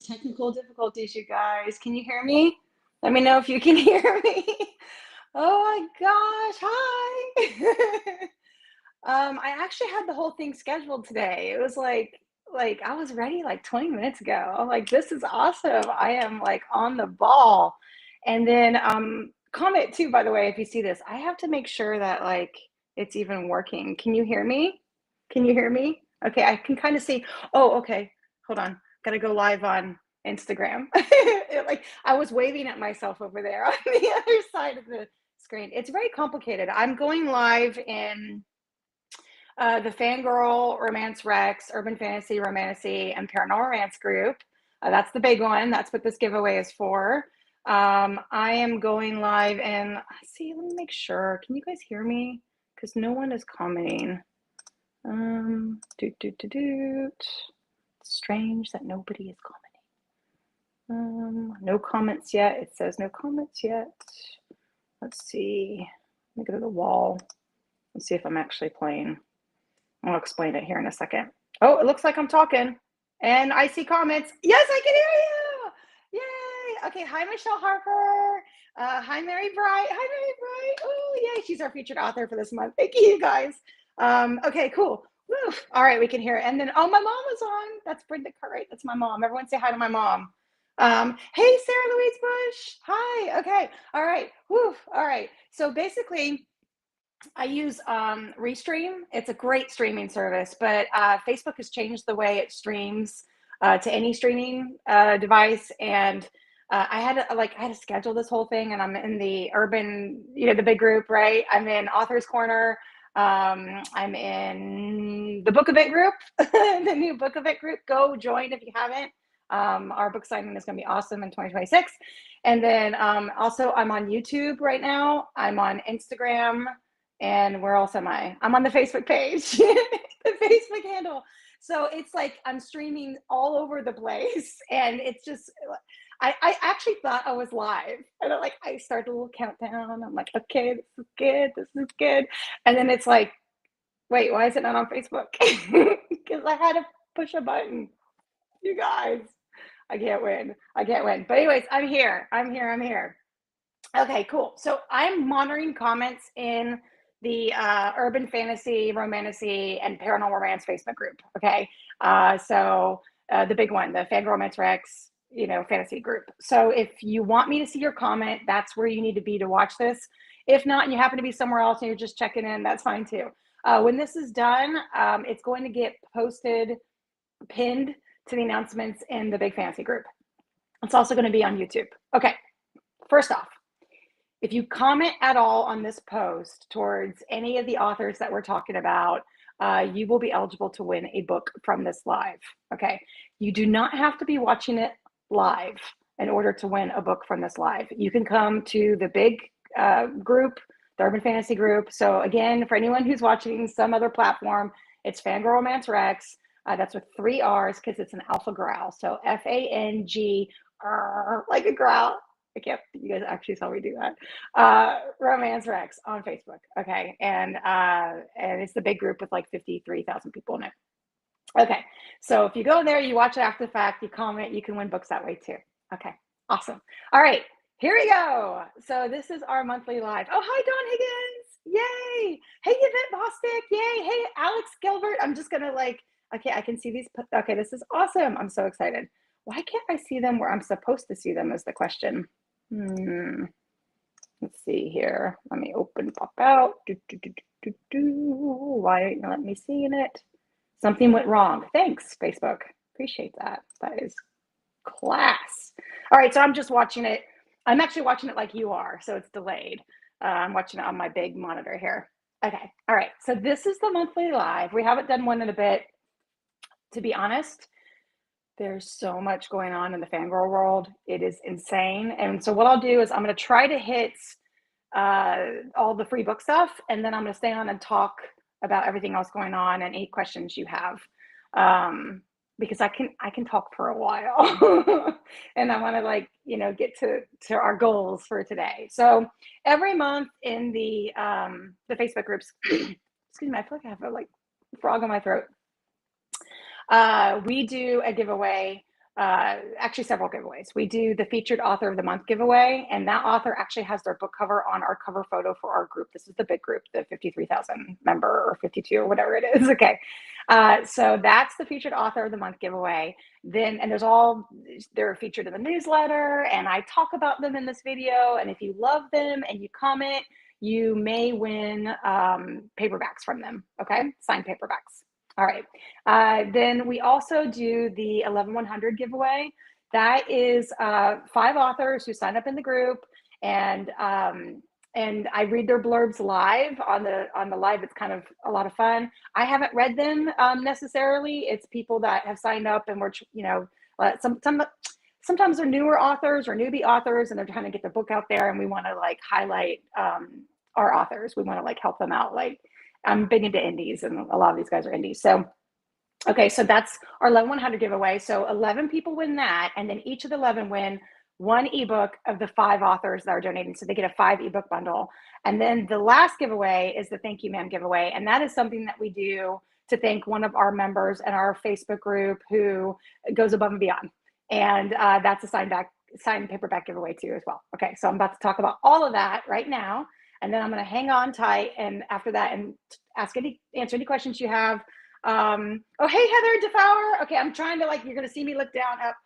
Technical difficulties, you guys. Can you hear me? Let me know if you can hear me. Oh my gosh, hi. I actually had the whole thing scheduled today. It was like I was ready like 20 minutes ago. I'm like, this is awesome. I am like on the ball. And then comment too, by the way, if you see this, I have to make sure that like it's even working. Can you hear me? Can you hear me? Okay, I can kind of see. Oh, okay. Hold on. Gotta go live on Instagram. Like I was waving at myself over there on the other side of the screen. It's very complicated. I'm going live in the FanGrrl Romance Recs, Urban Fantasy, Romantasy, and Paranormal Romance group. That's the big one. That's what this giveaway is for. I am going live and see, let me make sure. Can you guys hear me? Because no one is commenting. Strange that nobody is commenting. No comments yet. It says no comments yet. Let's see. Let me go to the wall. Let's see if I'm actually playing. I'll explain it here in a second. Oh, it looks like I'm talking. And I see comments. Yes, I can hear you. Yay. Okay. Hi, Michelle Harper. Hi, Merri Wrigh. Hi, Merri Wrigh. Oh, yay. She's our featured author for this month. Thank you, guys. Okay, cool. Woo. All right, we can hear it. And then, oh, my mom was on. That's Brenda Cartwright. That's my mom. Everyone say hi to my mom. Hey, Sarah Louise Bush. Hi. Okay. All right. Woo. All right. So basically, I use Restream. It's a great streaming service, but Facebook has changed the way it streams to any streaming device. And I had to schedule this whole thing, and I'm in the urban, the big group, right? I'm in Author's Corner. I'm in the Book of It group, the new Book of It group. Go join if you haven't. Our book signing is going to be awesome in 2026. And then also I'm on YouTube right now. I'm on Instagram. And where else am I? I'm on the Facebook page, the Facebook handle. So it's like I'm streaming all over the place. And it's just, I actually thought I was live. And I started a little countdown. I'm like, okay, this is good. This is good. And then it's like, wait, why is it not on Facebook? Because I had to push a button. You guys, I can't win. I can't win. But anyways, I'm here. I'm here. Okay, cool. So I'm monitoring comments in the Urban Fantasy, Romantasy, and Paranormal Romance Facebook group. Okay, so the big one, the FanGrrrl Romance Recs, fantasy group. So if you want me to see your comment, that's where you need to be to watch this. If not, and you happen to be somewhere else and you're just checking in, that's fine too. When this is done, it's going to get posted, pinned to the announcements in the big fantasy group. It's also going to be on YouTube. Okay, first off, if you comment at all on this post towards any of the authors that we're talking about, you will be eligible to win a book from this live. Okay. You do not have to be watching it live in order to win a book from this live. You can come to the big group, the Urban Fantasy group. So again, for anyone who's watching some other platform, it's FanGrrrl Romance Recs. That's with 3 R's because it's an alpha growl. So FANG, like a growl. I can't, you guys actually saw me do that. Romance Recs on Facebook. Okay. And it's the big group with like 53,000 people in it. Okay. So if you go there, you watch it after the fact, you comment, you can win books that way too. Okay. Awesome. All right. Here we go. So this is our monthly live. Oh, hi, Dawn Higgins. Yay. Hey, Yvette Bostic. Yay. Hey, Alex Gilbert. I'm just going to okay, I can see these. Okay. This is awesome. I'm so excited. Why can't I see them where I'm supposed to see them is the question. Let's see here. Let me pop out. Why aren't you let me see in it? Something went wrong. Thanks, Facebook. Appreciate that. That is class. All right, so I'm just watching it. I'm actually watching it like you are, so it's delayed. I'm watching it on my big monitor here. Okay. All right. So this is the monthly live. We haven't done one in a bit. To be honest, there's so much going on in the FanGrrrl world. It is insane. And so what I'll do is I'm going to try to hit all the free book stuff, and then I'm going to stay on and talk about everything else going on and any questions you have, because I can talk for a while, and I want to get to our goals for today. So every month in the Facebook groups, excuse me, I feel like I have a frog in my throat. We do a giveaway actually several giveaways. We do the featured author of the month giveaway, and that author actually has their book cover on our cover photo for our group. This is the big group, the 53,000 member or 52 or whatever it is. Okay. So that's the featured author of the month giveaway. Then, and they're featured in the newsletter, and I talk about them in this video. And if you love them and you comment, you may win paperbacks from them. Okay. Signed paperbacks. All right. Then we also do the 11-100 giveaway. That is 5 authors who sign up in the group, and I read their blurbs live on the live. It's kind of a lot of fun. I haven't read them necessarily. It's people that have signed up, and we're, you know, sometimes they're newer authors or newbie authors, and they're trying to get their book out there, and we want to like highlight our authors. We want to like help them out. Like, I'm big into indies, and a lot of these guys are indies. So, okay, so that's our 11-100 giveaway. So 11 people win that, and then each of the 11 win 1 ebook of the 5 authors that are donating. So they get a 5 ebook bundle. And then the last giveaway is the Thank You Ma'am giveaway. And that is something that we do to thank one of our members in our Facebook group who goes above and beyond. And that's a signed paperback giveaway too as well. Okay, so I'm about to talk about all of that right now. And then I'm going to hang on tight, and after that, and answer any questions you have. Oh, hey, Heather DeFower. Okay, I'm trying to, like, you're going to see me look down up.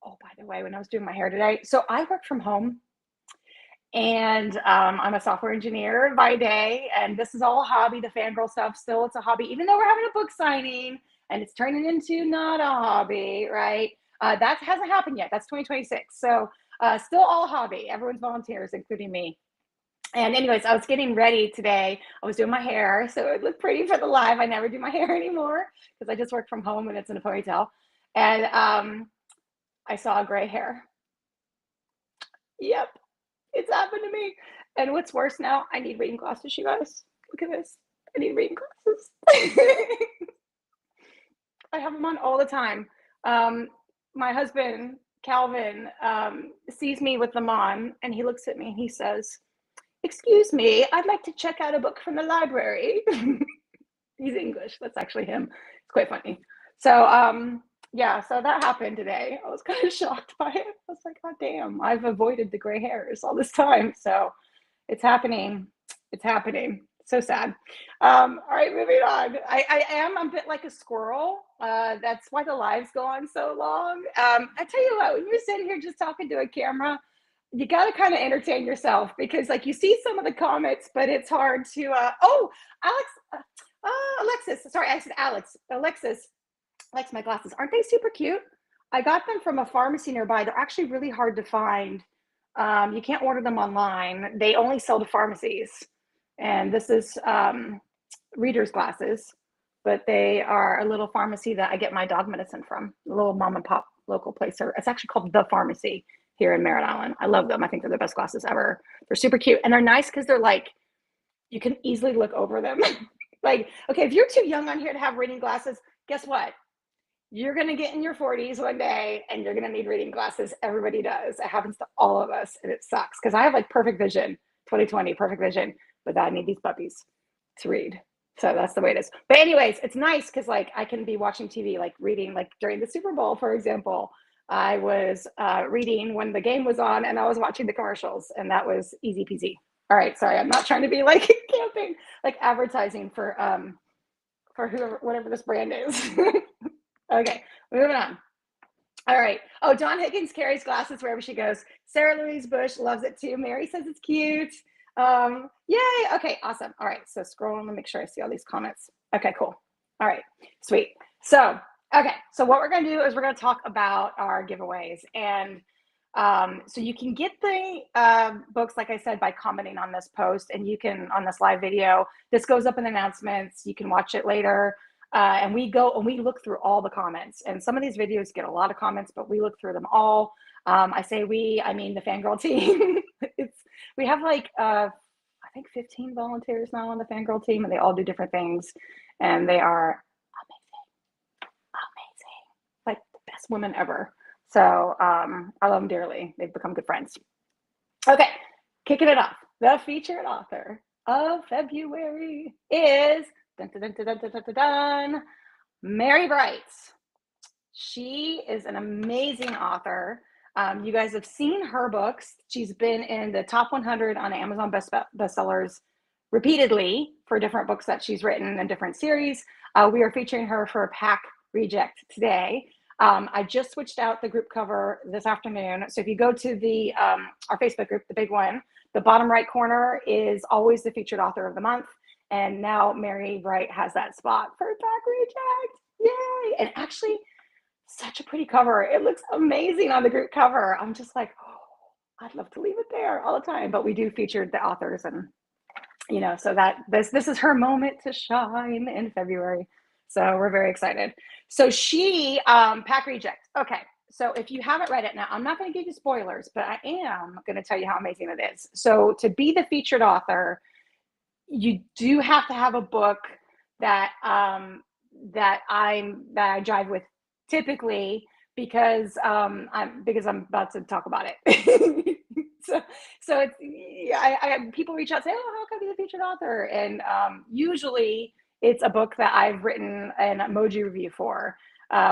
Oh, by the way, when I was doing my hair today, so I work from home, and I'm a software engineer by day, and this is all a hobby. The FanGrrrl stuff, still, it's a hobby, even though we're having a book signing, and it's turning into not a hobby, right? That hasn't happened yet. That's 2026. So still all a hobby. Everyone's volunteers, including me. And anyways, I was getting ready today. I was doing my hair, so it looked pretty for the live. I never do my hair anymore because I just work from home and it's in a ponytail. And I saw a gray hair. Yep, it's happened to me. And what's worse now, I need reading glasses, you guys. Look at this. I need reading glasses. I have them on all the time. My husband, Calvin, sees me with them on, and he looks at me and he says, "Excuse me, I'd like to check out a book from the library." He's English. That's actually him. It's quite funny. So, yeah, so that happened today. I was kind of shocked by it. I was like, God damn, I've avoided the gray hairs all this time. So it's happening. It's happening. So sad. All right, moving on. I'm a bit like a squirrel. That's why the lives go on so long. I tell you what, when you're sitting here just talking to a camera, you got to kind of entertain yourself, because like you see some of the comments, but it's hard to, Alexis, sorry, I said Alex, Alexis likes my glasses. Aren't they super cute? I got them from a pharmacy nearby. They're actually really hard to find. You can't order them online. They only sell to pharmacies. And this is reader's glasses, but they are a little pharmacy that I get my dog medicine from, a little mom and pop local place. It's actually called The Pharmacy here in Merritt Island. I love them. I think they're the best glasses ever. They're super cute, and they're nice because they're like, you can easily look over them. Like, okay, if you're too young on here to have reading glasses, guess what? You're going to get in your 40s one day and you're going to need reading glasses. Everybody does. It happens to all of us, and it sucks because I have like perfect vision, 2020, perfect vision, but I need these puppies to read. So that's the way it is. But anyways, it's nice because like I can be watching TV, like reading, like during the Super Bowl, for example. I was reading when the game was on, and I was watching the commercials, and that was easy peasy. All right, sorry, I'm not trying to be like camping, like advertising for whoever, whatever this brand is. Okay, moving on. All right. Oh, Dawn Higgins carries glasses wherever she goes. Sarah Louise Bush loves it too. Merri says it's cute. Yay. Okay, awesome. All right, so scrolling to make sure I see all these comments. Okay, cool. All right, sweet. So, okay, so what we're gonna do is we're gonna talk about our giveaways. And so you can get the books, like I said, by commenting on this post, and you can, on this live video, this goes up in the announcements. You can watch it later. And we go and we look through all the comments, and some of these videos get a lot of comments, but we look through them all. I say we, I mean the FanGrrrl team. We have like, I think 15 volunteers now on the FanGrrrl team, and they all do different things, and they are amazing, like the best women ever. So I love them dearly. They've become good friends. Okay, kicking it off. The featured author of February is dun, dun, dun, dun, dun, dun, dun, dun, Merri Bright. She is an amazing author. You guys have seen her books. She's been in the top 100 on Amazon bestsellers repeatedly for different books that she's written in different series. We are featuring her for a pack reject today. I just switched out the group cover this afternoon. So if you go to the our Facebook group, the big one, the bottom right corner is always the featured author of the month. And now Merri Wright has that spot for pack reject. Yay! And actually, such a pretty cover. It looks amazing on the group cover. I'm just like, oh, I'd love to leave it there all the time. But we do feature the authors, and you know, so that this is her moment to shine in February. So we're very excited. So she pack reject. Okay. So if you haven't read it now, I'm not going to give you spoilers, but I am going to tell you how amazing it is. So to be the featured author, you do have to have a book that that I jive with typically, because I'm about to talk about it. so it's, I people reach out and say, oh, how can I be the featured author? And usually it's a book that I've written an emoji review for,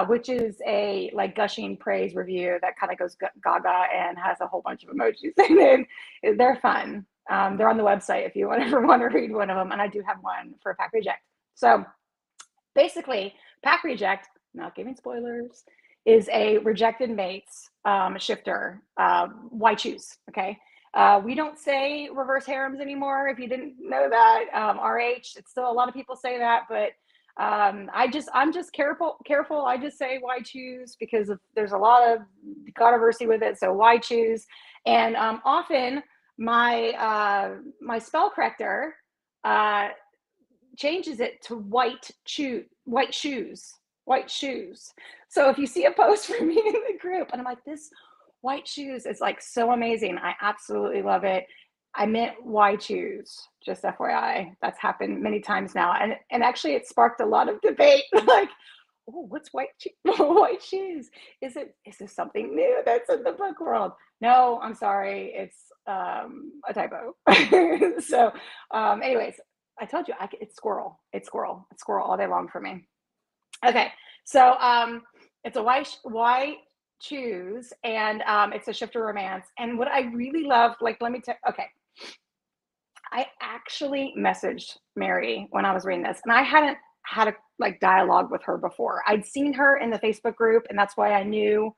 which is a like gushing praise review that kind of goes gaga and has a whole bunch of emojis in it. They're fun. They're on the website if you ever want to read one of them. And I do have one for pack reject. So basically, pack reject, not giving spoilers, is a rejected mates shifter. Why choose? Okay. We don't say reverse harems anymore. If you didn't know that, RH, it's still a lot of people say that, but I'm just careful. I just say why choose, because there's a lot of controversy with it. So why choose? And often my my spell corrector changes it to white shoes. So if you see a post from me in the group and I'm like, this white shoes is like so amazing, I absolutely love it, I meant why choose, just FYI. That's happened many times now, and actually it sparked a lot of debate. Like, oh, what's white shoes? Is this something new that's in the book world? No, I'm sorry, it's a typo. So anyways, I told you, it's squirrel all day long for me. Okay, so it's a why choose, and it's a shifter romance. And what I really love, like, let me tell. Okay, I actually messaged Merri when I was reading this, and I hadn't had a like dialogue with her before. I'd seen her in the Facebook group, and that's why I knew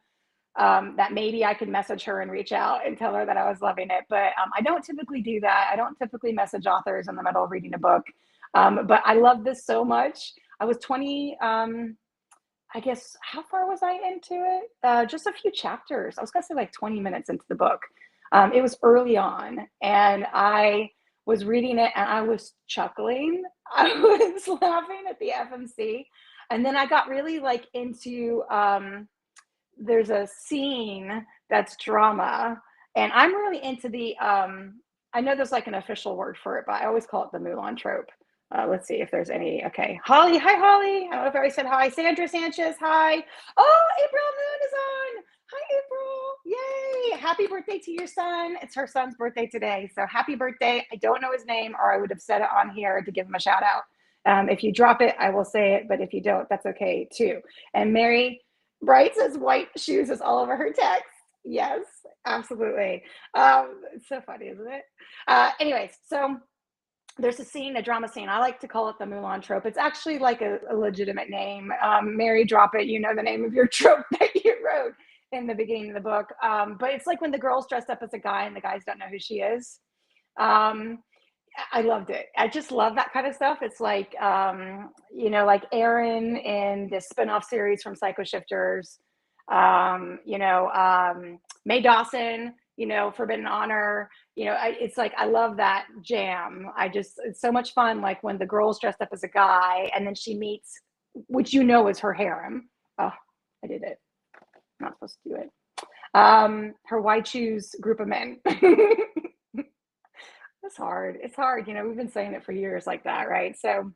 that maybe I could message her and reach out and tell her that I was loving it. But I don't typically do that. I don't typically message authors in the middle of reading a book. But I love this so much. I was 20, I guess, how far was I into it? Just a few chapters. I was gonna say like 20 minutes into the book. It was early on, and I was reading it and I was chuckling. I was laughing at the FMC. And then I got really like into, there's a scene that's drama, and I'm really into the, I know there's like an official word for it, but I always call it the Mulan trope. Let's see if there's any. Okay, Holly, hi Holly. I don't know if I already said hi. Sandra Sanchez, hi. Oh, April Moon is on. Hi April, yay! Happy birthday to your son. It's her son's birthday today, so happy birthday. I don't know his name, or I would have said it on here to give him a shout out. If you drop it, I will say it, but if you don't, that's okay too. And Merri Bright says white shoes is all over her text. Yes, absolutely. It's so funny, isn't it? Anyways, so there's a drama scene. I like to call it the Mulan trope. It's actually like a legitimate name. Merri, drop it. You know the name of your trope that you wrote in the beginning of the book. But it's like when the girl's dressed up as a guy and the guys don't know who she is. I loved it. I just love that kind of stuff. It's like, you know, like Aaron in the spinoff series from Psycho Shifters, you know, Mae Dawson, you know, Forbidden Honor, you know, it's like, I love that jam. It's so much fun. Like when the girl's dressed up as a guy and then she meets, which you know is her harem. Oh, I did it. I'm not supposed to do it. Her why choose group of men. It's hard. It's hard. You know, we've been saying it for years like that, right? So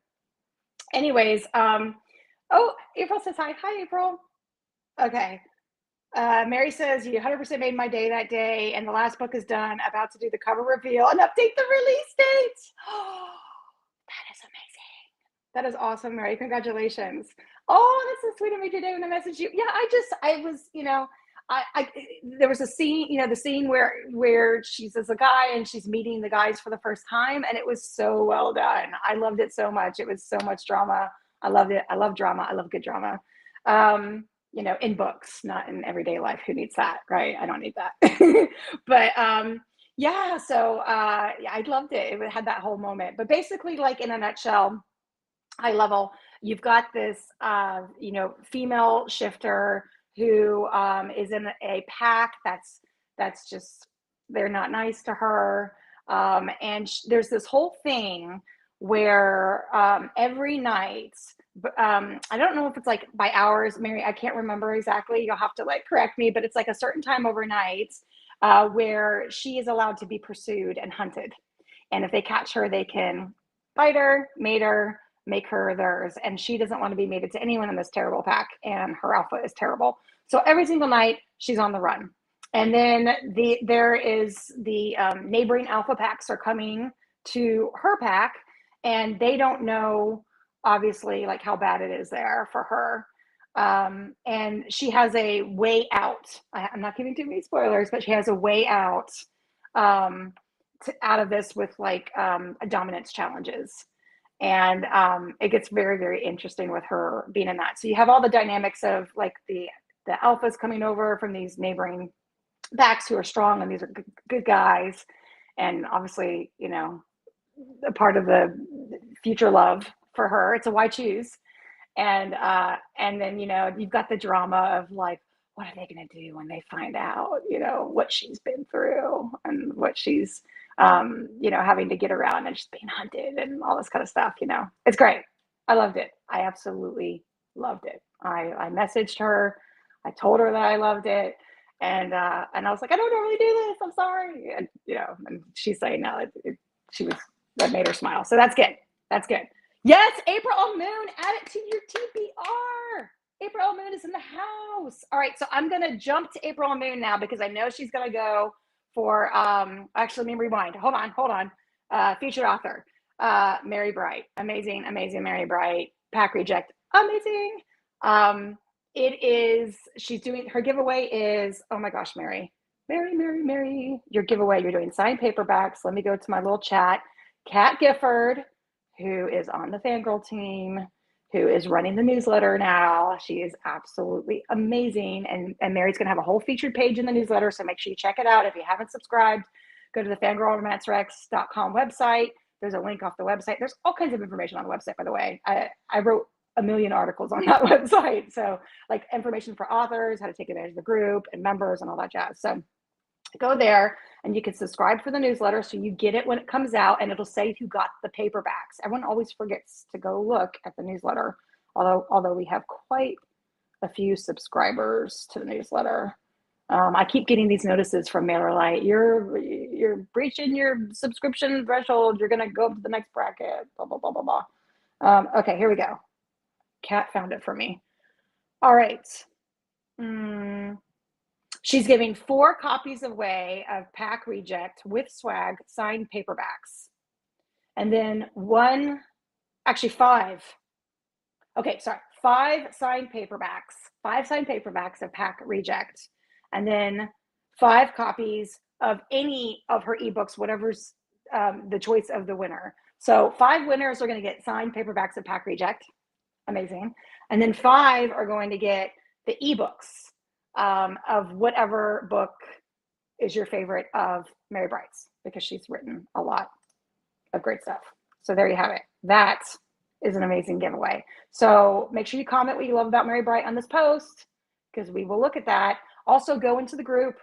anyways, oh, April says hi. Hi, April. Okay. Merri says, you 100% made my day that day, and the last book is done. About to do the cover reveal and update the release date. Oh, that is amazing. That is awesome, Merri. Congratulations. Oh, that's so sweet of me today when I messaged you. Yeah, I was, there was a scene, the scene where she's as a guy and she's meeting the guys for the first time, and it was so well done. I loved it so much. It was so much drama. I loved it. I love drama. I love good drama. In books, not in everyday life. Who needs that, right? I don't need that. But yeah, so yeah, I loved it. It had that whole moment. But basically, like in a nutshell, high level, you've got this female shifter who is in a pack that's just, they're not nice to her, and there's this whole thing where every night, I don't know if it's like by hours, Merri, I can't remember exactly, you'll have to like correct me, but it's like a certain time overnight where she is allowed to be pursued and hunted, and if they catch her they can bite her, mate her, make her theirs, and she doesn't want to be mated to anyone in this terrible pack, and her alpha is terrible. So every single night she's on the run, and then there is the neighboring alpha packs are coming to her pack, and they don't know obviously like how bad it is there for her, and she has a way out. I'm not giving too many spoilers, but she has a way out out of this with like dominance challenges, and it gets very, very interesting with her being in that. So you have all the dynamics of like the alphas coming over from these neighboring packs who are strong, and these are good guys, and obviously a part of the future love for her. It's a why choose, and then you've got the drama of like, what are they going to do when they find out what she's been through and what she's having to get around and just being hunted and all this kind of stuff. It's great. I loved it. I absolutely loved it. I messaged her, I told her that I loved it, and I was like, I don't normally do this, I'm sorry, and and she's saying no, that made her smile, so that's good. Yes, April Moon, add it to your TBR. April Moon is in the house. All right, so I'm gonna jump to April Moon now because I know she's gonna go for actually, let me rewind. Hold on. Featured author, Merri Bright. Amazing Merri Bright. Pack reject. Amazing. She's doing, her giveaway is, oh my gosh, Merri. Your giveaway, you're doing signed paperbacks. Let me go to my little chat. Kat Gifford, who is on the FanGrrrl team, who is running the newsletter now. She is absolutely amazing. And Merri's going to have a whole featured page in the newsletter, so make sure you check it out. If you haven't subscribed, go to the FanGrrrlRomanceRecs.com website. There's a link off the website. There's all kinds of information on the website, by the way. I wrote a million articles on that website. So like information for authors, how to take advantage of the group and members and all that jazz. So go there and you can subscribe for the newsletter so you get it when it comes out, and it'll say who got the paperbacks. Everyone always forgets to go look at the newsletter, although we have quite a few subscribers to the newsletter. I keep getting these notices from MailerLite. You're breaching your subscription threshold. You're gonna go up to the next bracket. Blah blah blah blah blah. Okay, here we go. Kat found it for me. All right. She's giving 4 copies away of Pack Reject with swag, signed paperbacks. And then 5. Okay, sorry, 5 signed paperbacks. 5 signed paperbacks of Pack Reject. And then 5 copies of any of her ebooks, whatever's the choice of the winner. So 5 winners are going to get signed paperbacks of Pack Reject. Amazing. And then 5 are going to get the ebooks of whatever book is your favorite of Merri Bright's, because she's written a lot of great stuff. So there you have it. That is an amazing giveaway. So make sure you comment what you love about Merri Bright on this post, because we will look at that. Also go into the group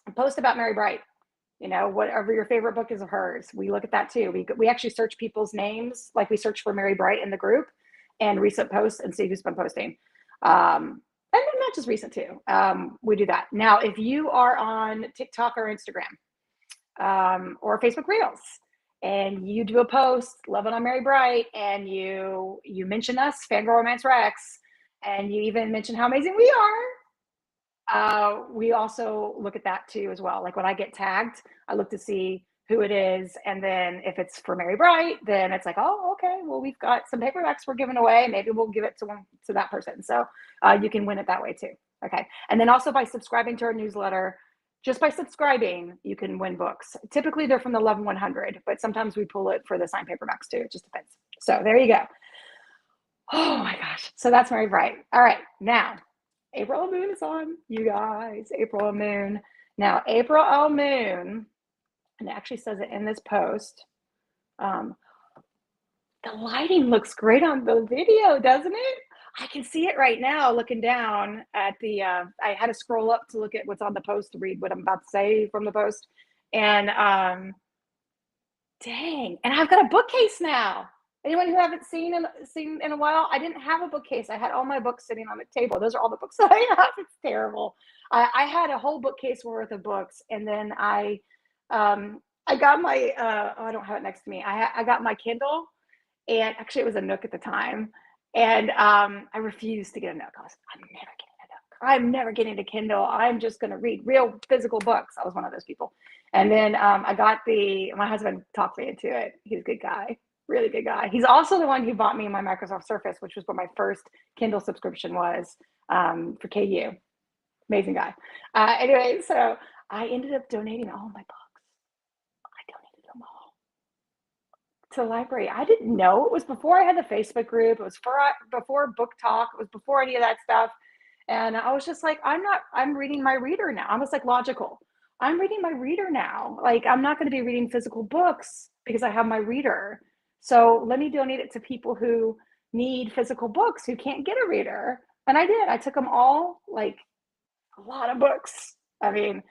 and post about Merri Bright. Whatever your favorite book is of hers, we look at that too. We actually search people's names, like we search for Merri Bright in the group and recent posts and see who's been posting. And not just recent too. We do that. Now, if you are on TikTok or Instagram or Facebook Reels, and you do a post, love it on Merri Bright, and you mention us, FanGrrrl Romance Recs, and you even mention how amazing we are, we also look at that too as well. Like when I get tagged, I look to see who it is. And then if it's for Merri Bright, then it's like, oh, okay, well, we've got some paperbacks we're giving away. Maybe we'll give it to that person. So you can win it that way too. Okay. And then also by subscribing to our newsletter, just by subscribing, you can win books. Typically they're from the 11-100, but sometimes we pull it for the signed paperbacks too. It just depends. So there you go. Oh my gosh. So that's Merri Bright. All right. Now, April Moon is on, you guys. April Moon. Now, April Moon, and it actually says it in this post. The lighting looks great on the video, doesn't it? I can see it right now looking down at the, I had to scroll up to look at what's on the post to read what I'm about to say from the post. And dang, and I've got a bookcase now. Anyone who haven't seen in a while, I didn't have a bookcase. I had all my books sitting on the table. Those are all the books that I have. It's terrible. I had a whole bookcase worth of books, and then I got my I don't have it next to me. I got my Kindle, and actually it was a Nook at the time, and I refused to get a Nook. I was, I'm never getting a Kindle. I'm just going to read real physical books. I was one of those people. And then I got my husband talked me into it. He's a good guy. Really good guy. He's also the one who bought me my Microsoft Surface, which was what my first Kindle subscription was for KU. Amazing guy. Anyway, so I ended up donating all my books. I donated them all to the library. I didn't know. It was before I had the Facebook group. It was before Book Talk. It was before any of that stuff. And I was just like, I'm reading my reader now. I was like, logical. I'm reading my reader now. Like, I'm not going to be reading physical books because I have my reader. So let me donate it to people who need physical books, who can't get a reader. And I did. I took them all, like a lot of books. I mean,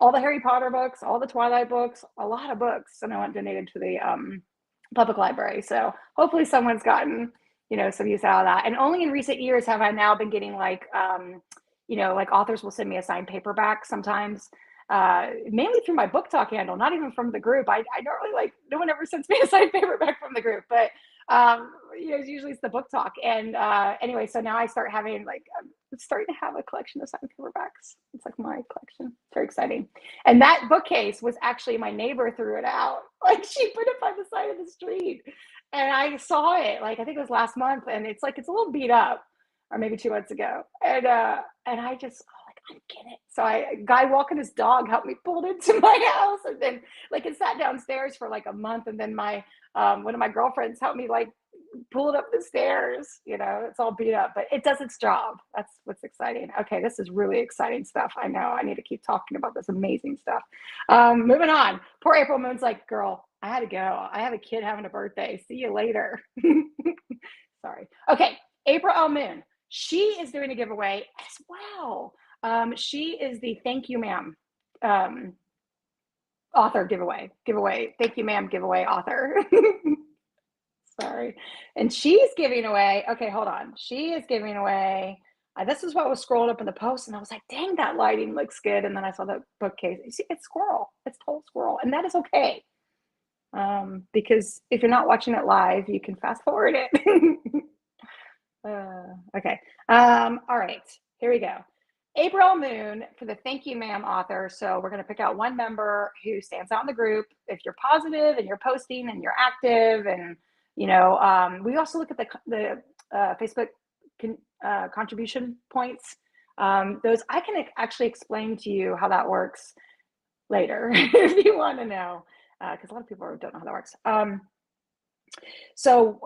all the Harry Potter books, all the Twilight books, a lot of books. And I went donated to the public library. So hopefully someone's gotten, some use out of that. And only in recent years have I now been getting like, like authors will send me a signed paperback sometimes. Mainly through my Book Talk handle, not even from the group. I don't really no one ever sends me a signed paperback from the group, but usually it's the Book Talk. And anyway, so now I start having I'm starting to have a collection of signed paperbacks. It's like my collection. It's very exciting. And that bookcase was actually my neighbor threw it out. Like she put it by the side of the street, and I saw it. I think it was last month, and it's a little beat up, or maybe 2 months ago. And I just. I get it. So a guy walking his dog helped me pull it into my house, and then it sat downstairs for a month, and then my one of my girlfriends helped me pull it up the stairs. It's all beat up, but it does its job. That's what's exciting. Okay, this is really exciting stuff. I know I need to keep talking about this amazing stuff. Moving on. Poor April Moon's like, girl, I had to go. I have a kid having a birthday. See you later. Sorry. Okay, April Moon. She is doing a giveaway as well. She is the Thank You Ma'am author giveaway. Thank You Ma'am giveaway author. Sorry. And she's giving away, okay, hold on. She is giving away, this is what was scrolled up in the post, and I was like, dang, that lighting looks good. And then I saw the bookcase. You see, it's squirrel. It's total squirrel. And that is okay. Because if you're not watching it live, you can fast forward it. Okay. All right. Here we go. April Moon for the Thank You Ma'am author. So we're going to pick out one member who stands out in the group. If you're positive and you're posting and you're active, and we also look at the Facebook contribution points. Those I can actually explain to you how that works later if you want to know, because a lot of people don't know how that works. So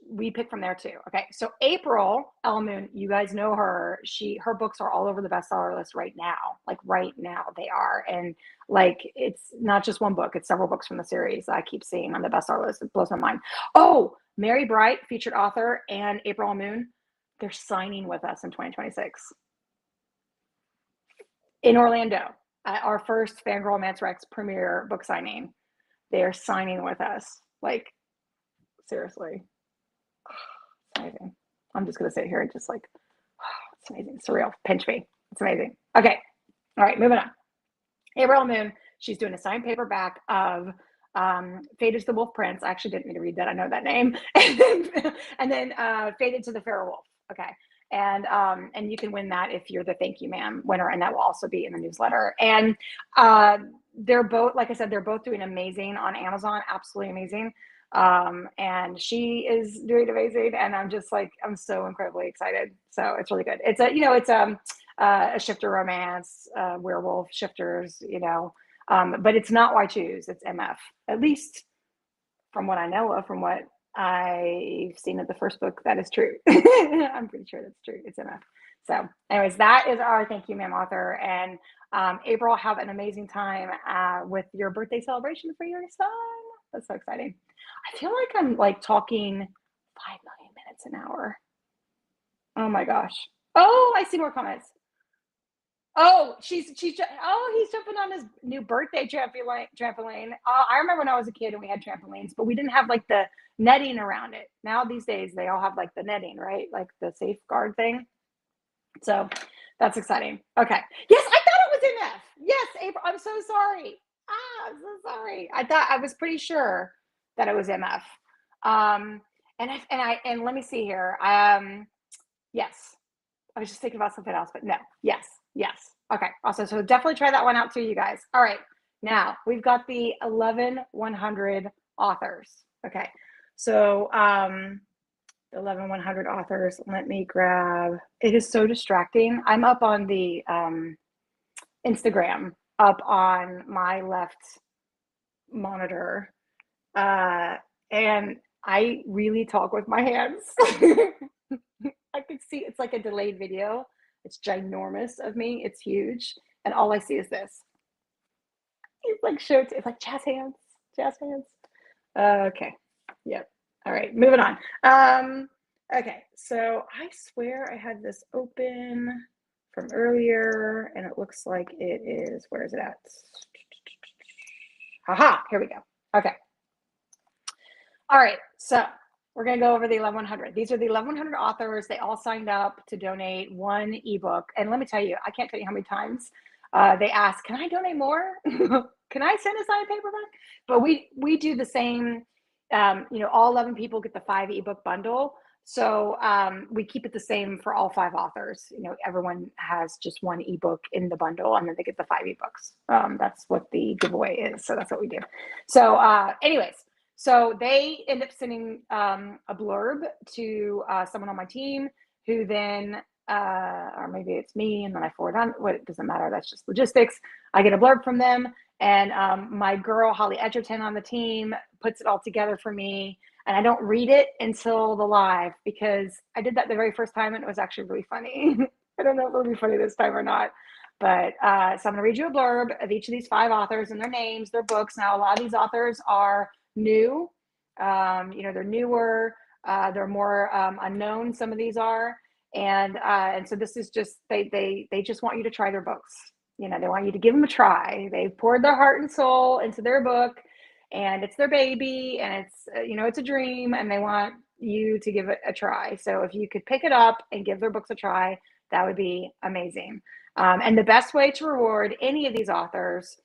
we pick from there too. Okay, so April Moon, you guys know her. Her books are all over the bestseller list right now. Right now they are, and it's not just one book; it's several books from the series I keep seeing on the bestseller list. It blows my mind. Oh, Merri Bright, featured author, and April Moon, they're signing with us in 2026 in Orlando. Our first FanGrrrl Romance Recs premiere book signing. They are signing with us. Seriously, it's amazing. I'm just gonna sit here and just it's amazing. It's surreal. Pinch me. It's amazing. Okay. All right, moving on. April Moon, she's doing a signed paperback of Faded to the Wolf Prince. I actually didn't mean to read that. I know that name. And then Faded to the Fair Wolf. Okay. And you can win that if you're the Thank You Ma'am winner, and that will also be in the newsletter. And they're both, like I said, they're both doing amazing on Amazon, absolutely amazing. And she is doing amazing, and I'm just like, I'm so incredibly excited. So it's really good. It's a shifter romance, werewolf shifters, but it's not why choose, it's MF, at least from what I know of, from what I've seen of the first book. That is true. I'm pretty sure that's true. It's MF. So anyways, that is our thank you, ma'am, author. And April, have an amazing time with your birthday celebration for your son. That's so exciting. I feel like I'm like talking 5 million minutes an hour. Oh my gosh. Oh, I see more comments. Oh, he's jumping on his new birthday trampoline. I remember when I was a kid and we had trampolines, but we didn't have like the netting around it. Now these days they all have like the netting, right? Like the safeguard thing. So that's exciting. Okay. Yes, I thought it was in F. Yes, April. I'm so sorry. I'm so sorry. I was pretty sure that it was MF. And let me see here. Yes. I was just thinking about something else, but no. Yes. Okay. Also, so definitely try that one out too, you guys. All right. Now we've got the 11-100 authors. Okay. So, 11-100 authors. Let me grab. It is so distracting. I'm up on the Instagram, up on my left monitor, and I really talk with my hands. I could see it's like a delayed video. It's ginormous of me. It's huge, and all I see is this. It's like it's like jazz hands. Okay. Yep. All right, moving on. Okay, so I swear I had this open from earlier, and it looks like it is, where is it at? Haha, here we go. Okay. All right, so we're going to go over the 11-100. These are the 11-100 authors. They all signed up to donate one ebook. And let me tell you, I can't tell you how many times they ask, can I donate more? Can I send a signed paperback? But we do the same. All 11 people get the 5 ebook bundle. So we keep it the same for all 5 authors. Everyone has just one ebook in the bundle, and then they get the 5 ebooks. That's what the giveaway is. So that's what we do. So anyways, so they end up sending a blurb to someone on my team, who then, or maybe it's me, and then I forward on. It doesn't matter. That's just logistics. I get a blurb from them, and my girl Holly Edgerton on the team puts it all together for me. And I don't read it until the live, because I did that the very first time and it was actually really funny. I don't know if it'll be funny this time or not. But so I'm going to read you a blurb of each of these 5 authors and their names, their books. Now, a lot of these authors are new. They're newer. They're more unknown. Some of these are. And so this is just, they just want you to try their books. They want you to give them a try. They poured their heart and soul into their book, and it's their baby, and it's, it's a dream, and they want you to give it a try. So if you could pick it up and give their books a try, that would be amazing. And the best way to reward any of these authors,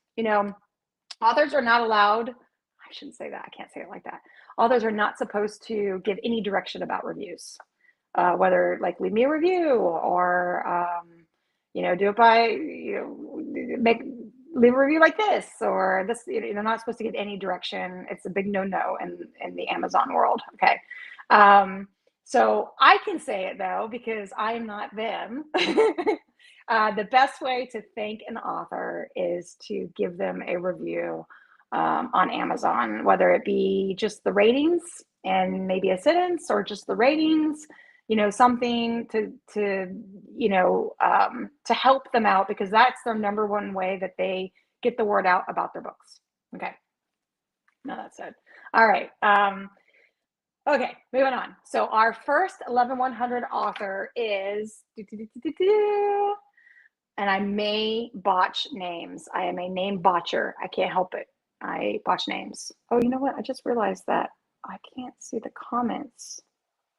authors are not allowed, I shouldn't say that, I can't say it like that. Authors are not supposed to give any direction about reviews, whether like leave me a review or, do it by, leave a review like this or this. They're not supposed to give any direction. It's a big no-no in the Amazon world. Okay. So I can say it though, because I'm not them. The best way to thank an author is to give them a review on Amazon, whether it be just the ratings and maybe a sentence, or just the ratings, something to help them out, because that's their number one way that they get the word out about their books. Okay. No, that's it. All right. Okay, moving on. So our first 11-100 author is, and I may botch names. I am a name botcher. I can't help it. I botch names. Oh, you know what? I just realized that I can't see the comments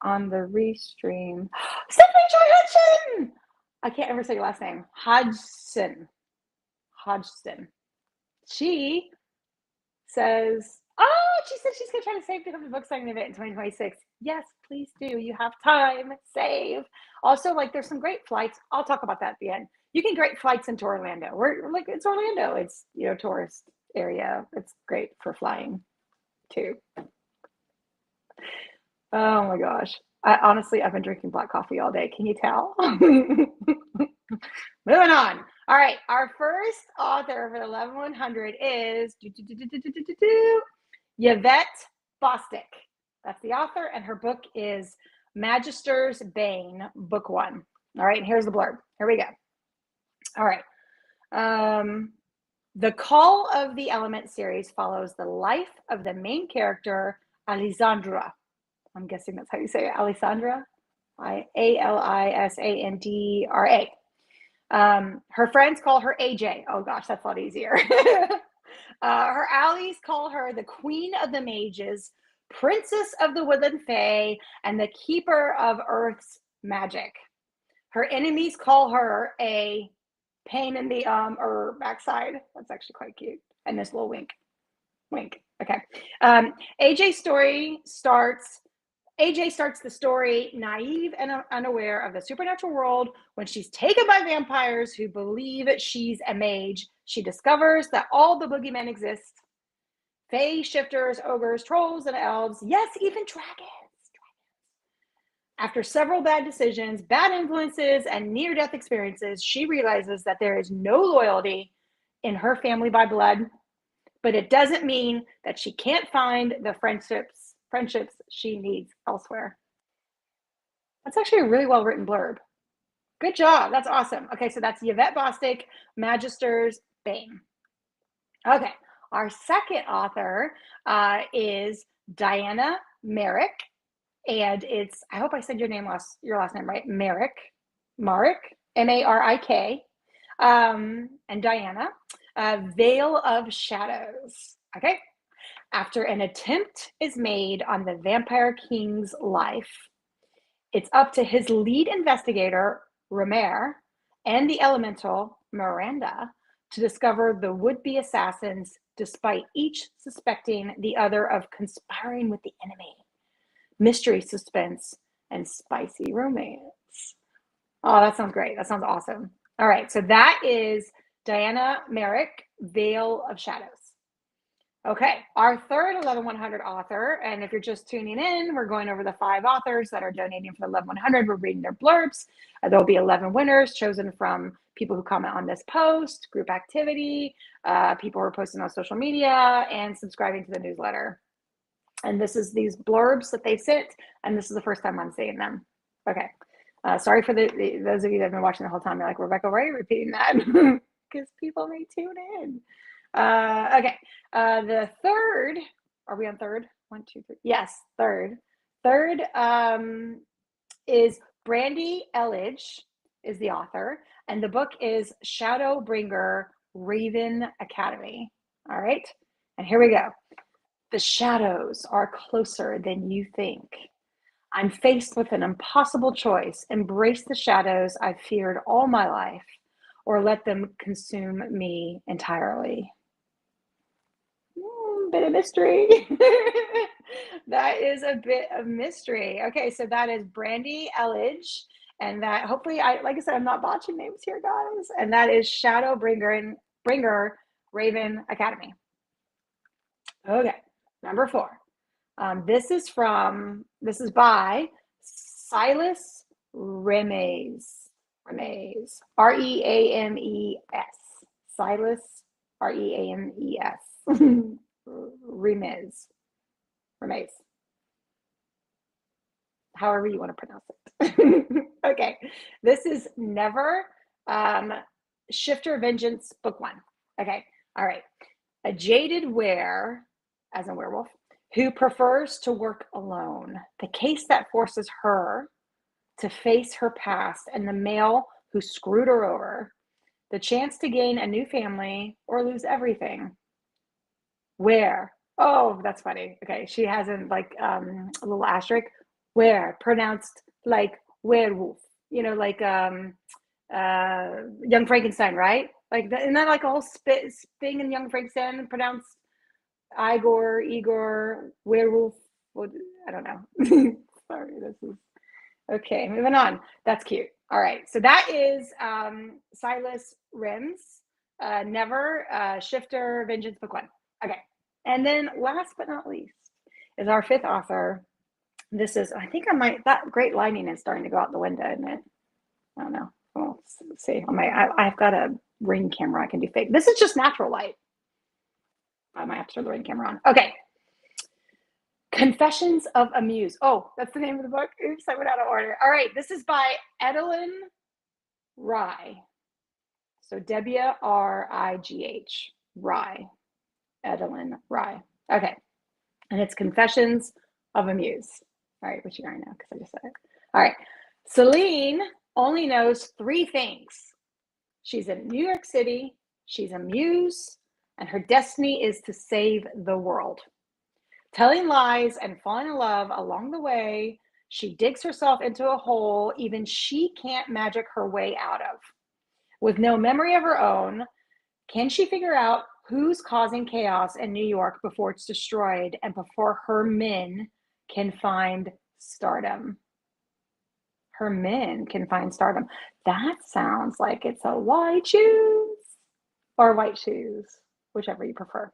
on the restream. Stephanie Joy Hudson! I can't ever say your last name. Hodgson. She says, she said she's going to try to save to come to book signing event in 2026. Yes, please do. You have time. Save. Also, there's some great flights. I'll talk about that at the end. You can get flights into Orlando. We're like, it's Orlando. It's, you know, tourist area. It's great for flying too. Oh my gosh. Honestly, I've been drinking black coffee all day. Can you tell? Moving on. All right. Our first author for the 11100 is Yvette Bostic. That's the author, and her book is Magister's Bane, Book 1. All right. And here's the blurb. Here we go. All right. The Call of the Element series follows the life of the main character, Alessandra. I'm guessing that's how you say it, Alessandra. Alisandra. Her friends call her AJ. Oh gosh, that's a lot easier. Her allies call her the Queen of the Mages, Princess of the Woodland Fae, and the Keeper of Earth's Magic. Her enemies call her a pain in the or backside. That's actually quite cute. And this little wink. Okay. AJ starts the story naive and unaware of the supernatural world. When she's taken by vampires who believe she's a mage, she discovers that all the boogeymen exist. Fae, shifters, ogres, trolls, and elves. Yes, even dragons. After several bad decisions, bad influences, and near-death experiences, she realizes that there is no loyalty in her family by blood, but it doesn't mean that she can't find the friendships she needs elsewhere. That's actually a really well-written blurb. Good job. That's awesome. Okay, so that's Yvette Bostic, Magister's Bane. Okay, our second author is Diana Marik. And it's, I hope I said your last name right, Marik, Marik, and Diana, Veil of Shadows. Okay. After an attempt is made on the Vampire King's life, it's up to his lead investigator, Romer, and the elemental, Miranda, to discover the would-be assassins, despite each suspecting the other of conspiring with the enemy. Mystery, suspense, and spicy romance. Oh, that sounds great. That sounds awesome. All right, so that is Diana Marik, Veil of Shadows. Okay, our third 11100 author, and if you're just tuning in, we're going over the 5 authors that are donating for the 11100. We're reading their blurbs. There'll be 11 winners chosen from people who comment on this post, group activity, people who are posting on social media, and subscribing to the newsletter. And this is these blurbs that they sent, and this is the first time I'm seeing them. Okay. Sorry for those of you that have been watching the whole time. You're like, Rebecca, why are you repeating that? Because people may tune in. Okay. The third, are we on third? 1, 2, 3. Yes, third. Third is Brandi Elledge is the author, and the book is Shadowbringer Raven Academy. All right. And here we go. The shadows are closer than you think. I'm faced with an impossible choice. Embrace the shadows I've feared all my life, or let them consume me entirely. Bit of mystery. That is a bit of mystery. Okay, so that is Brandi Elledge, and that hopefully, like I said, I'm not botching names here, guys. And that is Shadowbringer Raven Academy. Okay. Number 4. This is by Silas Reames. Reames. Silas Reames. Reames. However you want to pronounce it. Okay. This is Never Shifter Vengeance, Book 1. Okay. All right. A jaded as a werewolf, who prefers to work alone. The case that forces her to face her past and the male who screwed her over. The chance to gain a new family or lose everything. Where? Oh, that's funny. Okay, she has a little asterisk. Where? Pronounced like werewolf. You know, like Young Frankenstein, right? Like, isn't that like a whole thing in Young Frankenstein pronounced Igor, werewolf? I don't know. Sorry, this is okay. Moving on. That's cute. All right. So that is Silas Reames, Never, Shifter, Vengeance, Book 1. Okay. And then last but not least is our fifth author. This is, I think that great lighting is starting to go out the window, isn't it? I don't know. We'll see. I've got a Ring camera I can do fake. This is just natural light. I might have to turn the Ring camera on. Okay. Confessions of a Muse. Oh, that's the name of the book. Oops, I went out of order. All right. This is by Edeline Wrigh. So W-R-I-G-H. Wrigh. Edeline Wrigh. Okay. And it's Confessions of a Muse. All right, which you already know because I just said it. All right. Celine only knows 3 things. She's in New York City, she's a muse, and her destiny is to save the world. Telling lies and falling in love along the way, she digs herself into a hole even she can't magic her way out of. With no memory of her own, can she figure out who's causing chaos in New York before it's destroyed and before her men can find stardom? Her men can find stardom. That sounds like it's a white shoes or white shoes, whichever you prefer.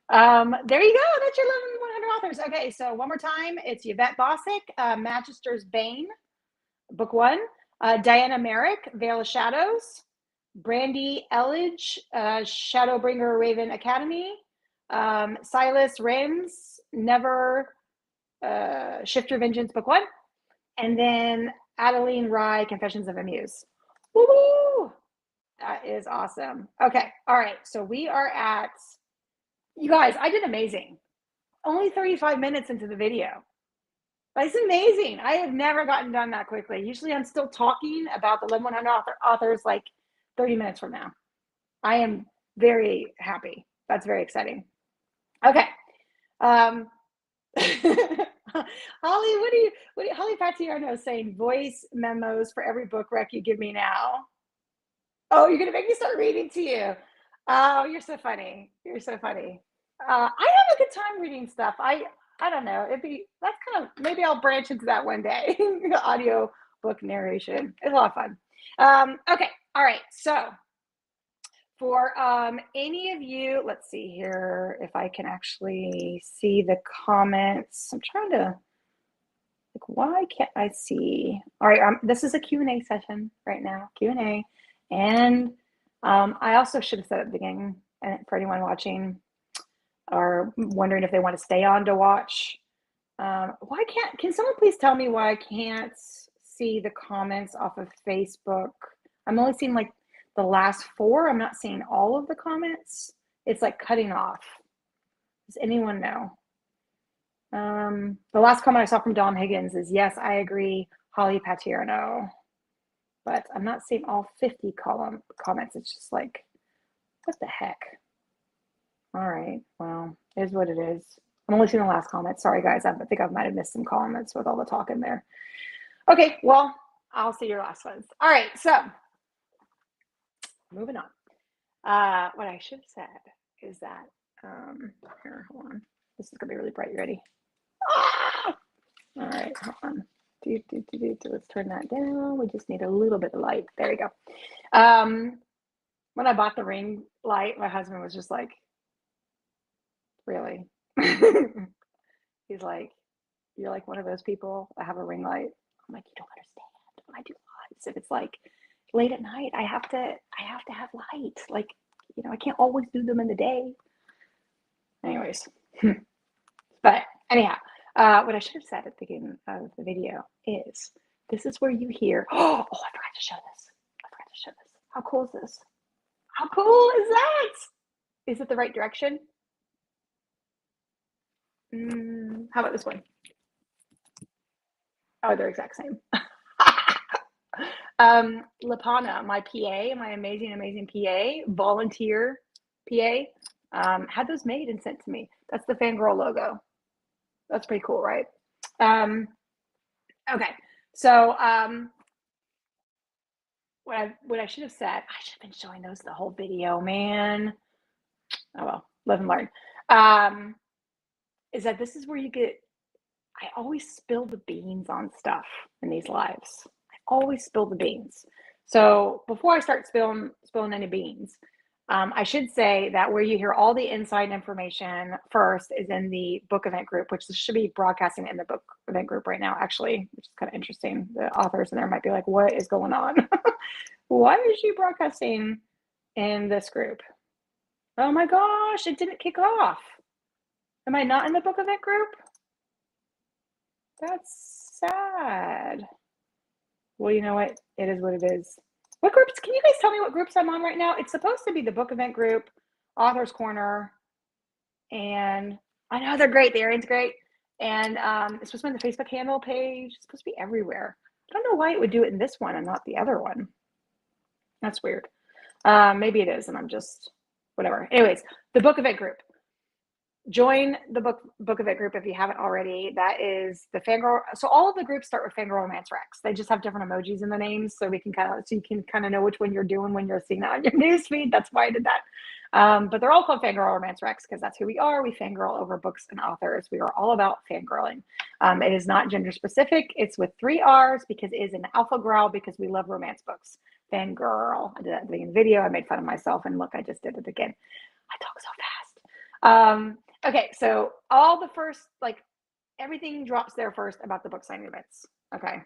There you go. That's your 11,100 authors. Okay, so one more time. It's Yvette Bostic, Magister's Bane, Book 1. Diana Marik, Veil of Shadows. Brandi Elledge, Shadowbringer Raven Academy. Silas Reames, Never, Shifter Vengeance, Book 1. And then Edeline Wrigh, Confessions of a Muse. Woo! That is awesome. Okay. All right. So we are at, you guys, I did amazing. Only 35 minutes into the video. That's amazing. I have never gotten done that quickly. Usually I'm still talking about the 11,100 authors like 30 minutes from now. I am very happy. That's very exciting. Okay. Holly, Holly Patiano is saying voice memos for every book rec you give me now. Oh, you're gonna make me start reading to you. Oh, you're so funny. You're so funny. I have a good time reading stuff. I don't know. That's kind of, maybe I'll branch into that one day. Audio book narration. It's a lot of fun. Okay. All right. So for any of you, let's see here if I can actually see the comments. I'm trying to, like, why can't I see? All right, this is a Q&A session right now, Q&A. And I also should have said at the beginning, and for anyone watching or wondering if they want to stay on to watch, can someone please tell me why I can't see the comments off of Facebook? I'm only seeing like the last 4. I'm not seeing all of the comments. It's like cutting off. Does anyone know? The last comment I saw from Dom Higgins is, yes, I agree, Holly Patierno. But I'm not seeing all 50 comments. It's just like, what the heck? All right, well, it is what it is. I'm only seeing the last comment. Sorry, guys. I think I might have missed some comments with all the talk in there. Okay, well, I'll see your last ones. All right, so moving on. What I should have said is that, here, hold on. This is going to be really bright. You ready? Ah! All right, hold on. Let's turn that down. We just need a little bit of light. There we go. When I bought the ring light, my husband was just like, really? He's like, you're like one of those people that have a ring light. I'm like, you don't understand. When I do lights, if it's like late at night, I have to have light. Like, you know, I can't always do them in the day. Anyways, but anyhow, what I should have said at the beginning of the video is, this is where you hear, oh, I forgot to show this. How cool is this? How cool is that? Is it the right direction? How about this one? Oh, they're exact same. Lapana, my PA, my amazing PA, volunteer PA, had those made and sent to me. That's the FanGrrrl logo. That's pretty cool, right? Okay, so what I should have said, I should have been showing those the whole video, man. Oh well, live and learn. Is that this is where you get, I always spill the beans on stuff in these lives. I always spill the beans. So before I start spilling any beans, I should say that where you hear all the inside information first is in the book event group, which should be broadcasting in the book event group right now, actually, which is kind of interesting. The authors in there might be like, what is going on? Why is she broadcasting in this group? Oh my gosh, it didn't kick off. Am I not in the book event group? That's sad. Well, you know what? It is what it is. What groups? Can you guys tell me what groups I'm on right now? It's supposed to be the book event group, Author's Corner, and I know they're great. The Arian's great. And it's supposed to be on the Facebook handle page. It's supposed to be everywhere. I don't know why it would do it in this one and not the other one. That's weird. Maybe it is, and I'm just whatever. Anyways, the book event group. Join the book event group if you haven't already. That is the FanGrrrl. So all of the groups start with FanGrrrl Romance Recs. They just have different emojis in the names, so you can kind of know which one you're doing when you're seeing that on your newsfeed. That's why I did that. But they're all called FanGrrrl Romance Recs because that's who we are. We fangirl over books and authors. We are all about fangirling. It is not gender specific. It's with 3 R's because it is an alpha growl because we love romance books. FanGrrrl. I did that at the beginning of the video. I made fun of myself, and look, I just did it again. I talk so fast. Okay, so all the first, everything drops there first about the book signing events. Okay,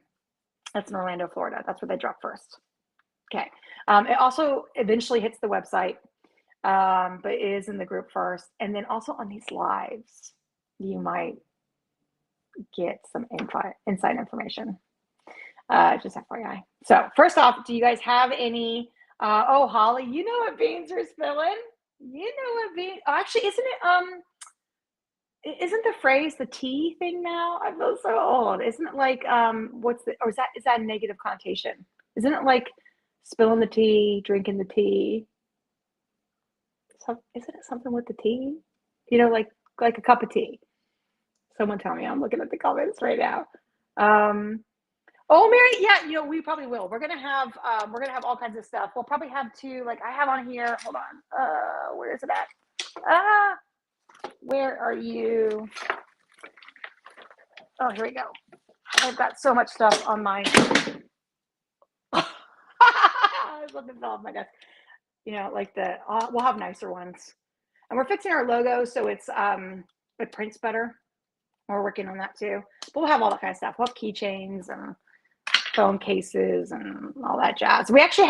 that's in Orlando, Florida. That's where they drop first. Okay, it also eventually hits the website, but it is in the group first. And then also on these lives, you might get some inside information. Just FYI. So first off, do you guys have any, oh, Holly, you know what beans are spilling? You know what beans, actually, isn't the phrase the tea thing now? I feel so old. Isn't it like or is that a negative connotation? Isn't it like spilling the tea, drinking the tea? Isn't it something with the tea? You know, like a cup of tea. Someone tell me. I'm looking at the comments right now. Oh, Merri, yeah, we probably will. We're gonna have all kinds of stuff. We'll probably have I have on here. Hold on. Where is it at? Where are you? Oh, here we go. I've got so much stuff on my something fell off my desk. We'll have nicer ones. And we're fixing our logo so it prints better. We're working on that too. But we'll have all that kind of stuff. We'll have keychains and phone cases and all that jazz. You actually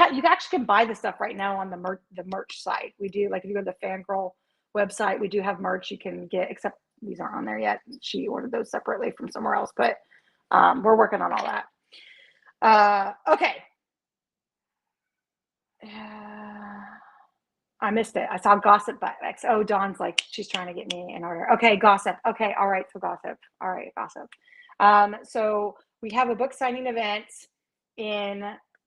can buy the stuff right now on the merch site. We do, if you go to the FanGrrrl website, we do have merch you can get, except these aren't on there yet. She ordered those separately from somewhere else, but we're working on all that. Okay. I missed it. I saw gossip X. Oh, Dawn's she's trying to get me in order. Okay, gossip. Okay, all right, so gossip. All right, gossip. So we have a book signing event in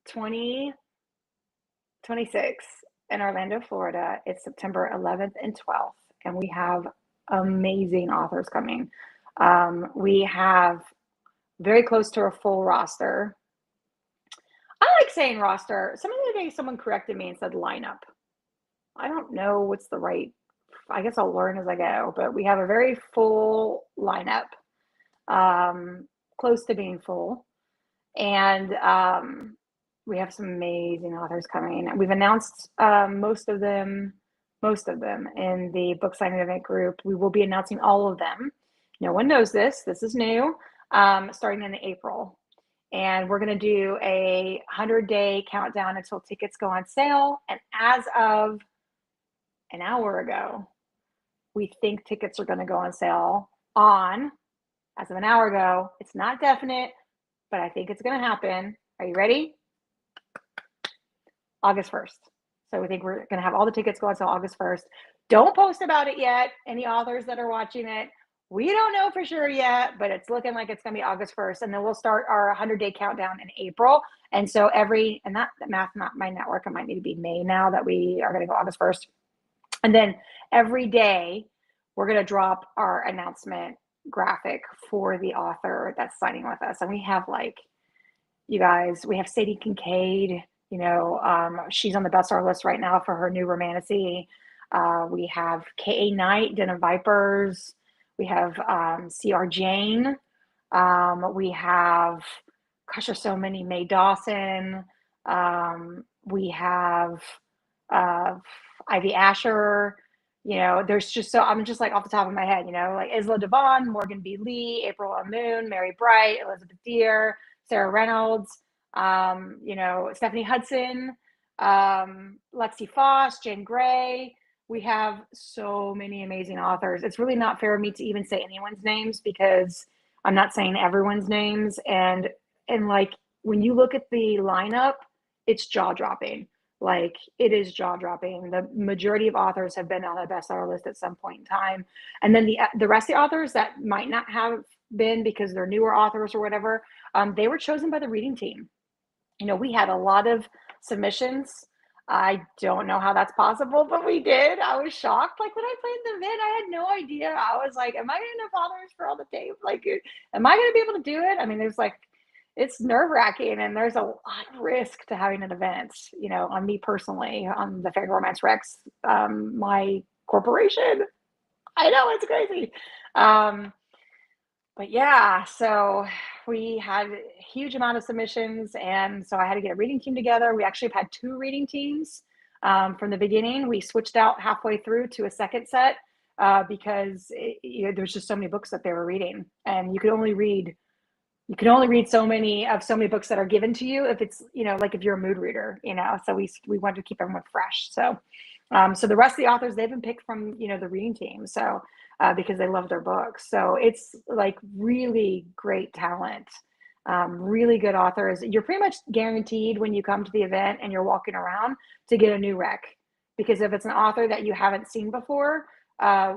2026 in Orlando, Florida. It's September 11th and 12th, and we have amazing authors coming. We have very close to a full roster. I like saying roster. Some other day someone corrected me and said lineup. I don't know what's the right, I guess I'll learn as I go, but we have a very full lineup, close to being full. And we have some amazing authors coming. We've announced most of them in the book signing event group. We will be announcing all of them. No one knows this. This is new, starting in April. And we're going to do a 100-day countdown until tickets go on sale. And as of an hour ago, we think tickets are going to go on sale as of an hour ago. It's not definite, but I think it's going to happen. Are you ready? August 1st. So we think we're going to have all the tickets go on sale August 1st. Don't post about it yet. Any authors that are watching it, we don't know for sure yet, but it's looking like it's going to be August 1st. And then we'll start our 100-day countdown in April. And so that math might not work. It might need to be May now that we are going to go August 1st. And then every day we're going to drop our announcement graphic for the author that's signing with us. And we have you guys, we have Sadie Kincaid, she's on the bestseller list right now for her new Romantasy. We have K.A. Knight, Den of Vipers. We have C.R. Jane. We have, gosh, there's so many. Mae Dawson. We have Ivy Asher. You know, there's just so, I'm just like off the top of my head, you know, like Isla Devon, Morgan B. Lee, April Moon, Mary Bright, Elizabeth Deere, Sarah Reynolds, you know, Stephanie Hudson, Lexi Foss, Jane Grey. We have so many amazing authors. It's really not fair of me to even say anyone's names because I'm not saying everyone's names. And like when you look at the lineup, it's jaw dropping. Like it is jaw dropping. The majority of authors have been on a bestseller list at some point in time. And then the rest of the authors that might not have been because they're newer authors or whatever, they were chosen by the reading team. You know, we had a lot of submissions. I don't know how that's possible, but we did. I was shocked. Like when I played the vid, I had no idea. I was like, am I going to have authors for all the tape? Like, am I going to be able to do it? I mean, there's like, it's nerve wracking and there's a lot of risk to having an event, you know, on me personally, on the FanGrrrl Romance Recs, my corporation. I know it's crazy. But yeah, so we had a huge amount of submissions. And so I had to get a reading team together. We actually have had 2 reading teams from the beginning. We switched out halfway through to a second set because you know, there's just so many books that they were reading and you can only read so many books that are given to you if it's, you know, like if you're a mood reader, you know, so we wanted to keep everyone fresh. So, so the rest of the authors, they've been picked from, you know, the reading team. So, because they love their books. So it's like really great talent, really good authors. You're pretty much guaranteed when you come to the event and you're walking around to get a new rec, because if it's an author that you haven't seen before,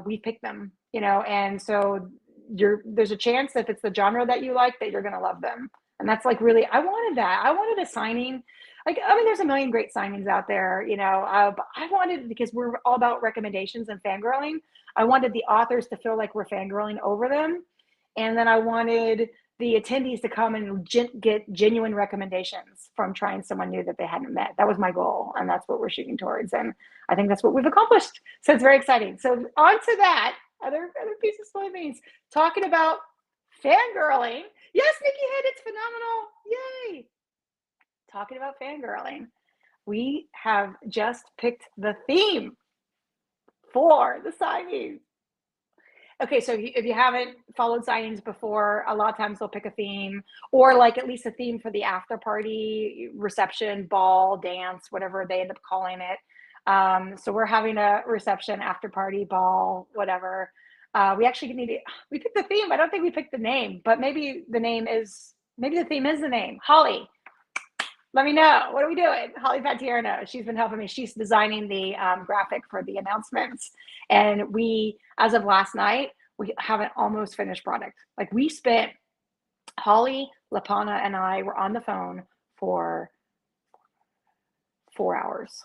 we pick them, you know, and so there's a chance that if it's the genre that you like, that you're going to love them. And that's like really, I wanted that. I wanted a signing. Like, I mean, there's a million great signings out there, you know, but I wanted, because we're all about recommendations and fangirling, I wanted the authors to feel like we're fangirling over them. And then I wanted the attendees to come and get genuine recommendations from trying someone new that they hadn't met. That was my goal. And that's what we're shooting towards. And I think that's what we've accomplished. So it's very exciting. So on to that, other piece of soy beans, talking about fangirling. Yes, Nikki Head, it's phenomenal. Yay. Talking about fangirling. We have just picked the theme for the signings. Okay, so if you haven't followed signings before, a lot of times they'll pick a theme, or like at least a theme for the after party, reception, ball, dance, whatever they end up calling it. So we're having a reception, after party, ball, whatever. We actually we picked the theme. I don't think we picked the name, but maybe the theme is the name. Holly, let me know. What are we doing? Holly Patierno, she's been helping me. She's designing the graphic for the announcements. And we, as of last night, we have an almost finished product. Like we spent, Holly, Lapana, and I were on the phone for 4 hours.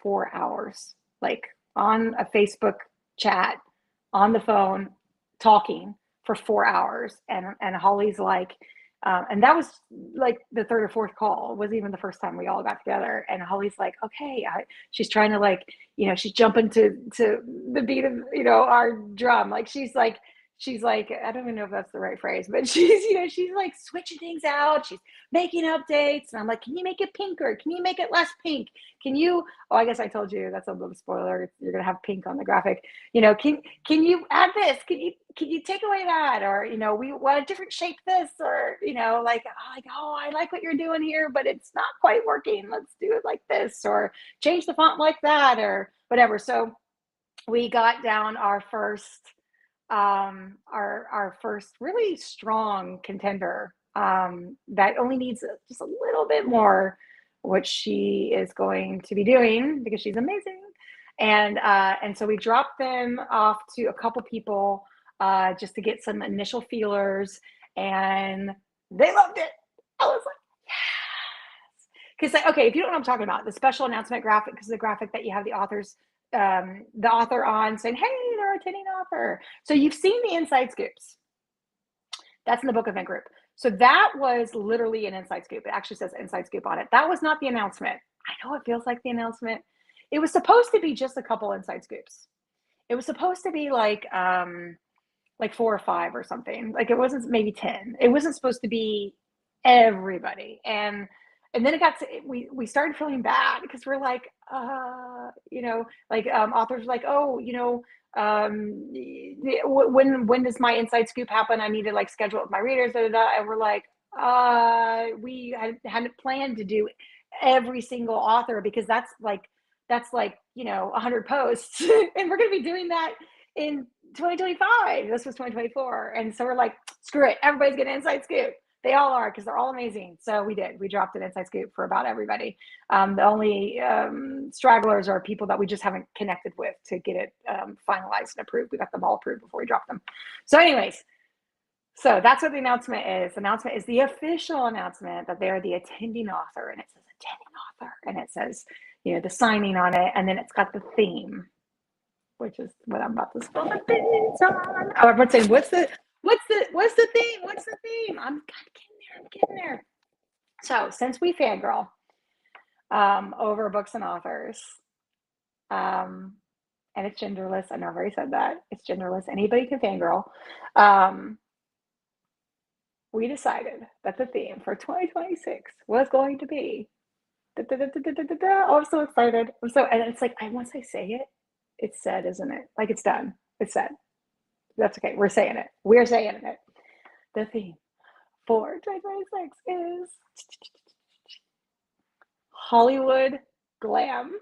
4 hours. Like on a Facebook chat, on the phone, talking for 4 hours. And Holly's like, and that was like the 3rd or 4th call. It wasn't even the first time we all got together. And Holly's like, okay, she's trying to like, you know, she's jumping to the beat of, you know, our drum. Like she's like, I don't even know if that's the right phrase, but she's, you know, she's like switching things out. She's making updates. And I'm like, can you make it pinker? Can you make it less pink? Can you, oh, I guess I told you, that's a little spoiler. You're going to have pink on the graphic. You know, can you add this? Can you take away that? Or, you know, we want a different shape this, or, you know, like, oh, I like what you're doing here, but it's not quite working. Let's do it like this, or change the font like that, or whatever. So we got down our first really strong contender that only needs just a little bit more, which she is going to be doing because she's amazing. And so we dropped them off to a couple people just to get some initial feelers, and they loved it. I was like, yes. Because okay, if you don't know what I'm talking about, the special announcement graphic, because the graphic that you have the author on saying, hey, they're a attending author. So you've seen the inside scoops. That's in the book event group. So that was literally an inside scoop. It actually says inside scoop on it. That was not the announcement. I know it feels like the announcement. It was supposed to be just a couple inside scoops. It was supposed to be like 4 or 5 or something. Like it wasn't maybe 10. It wasn't supposed to be everybody. And then it got to, we started feeling bad because we're like, you know, like authors were like, oh, you know, when does my inside scoop happen? I need to like schedule it with my readers, and we're like, we hadn't planned to do every single author because that's like, you know, 100 posts and we're going to be doing that in 2025. This was 2024. And so we're like, screw it, everybody's getting an inside scoop. They all are, because they're all amazing. So we dropped an inside scoop for about everybody. The only stragglers are people that we just haven't connected with to get it finalized and approved. We got them all approved before we dropped them. So anyways, so that's what the announcement is. The announcement is the official announcement that they're the attending author, and it says attending author, and it says, you know, the signing on it, and then it's got the theme, which is what I'm about to spill the beans on. Oh, everyone's saying, what's the theme? What's the theme? I'm getting there. So since we fangirl over books and authors, and it's genderless. I know I've already said that. It's genderless. Anybody can fangirl. We decided that the theme for 2026 was going to be oh, I'm so excited. And it's like, once I say it, it's said, isn't it? Like, it's done. It's said. That's okay. We're saying it. We're saying it. The theme for 2026 is Hollywood glam.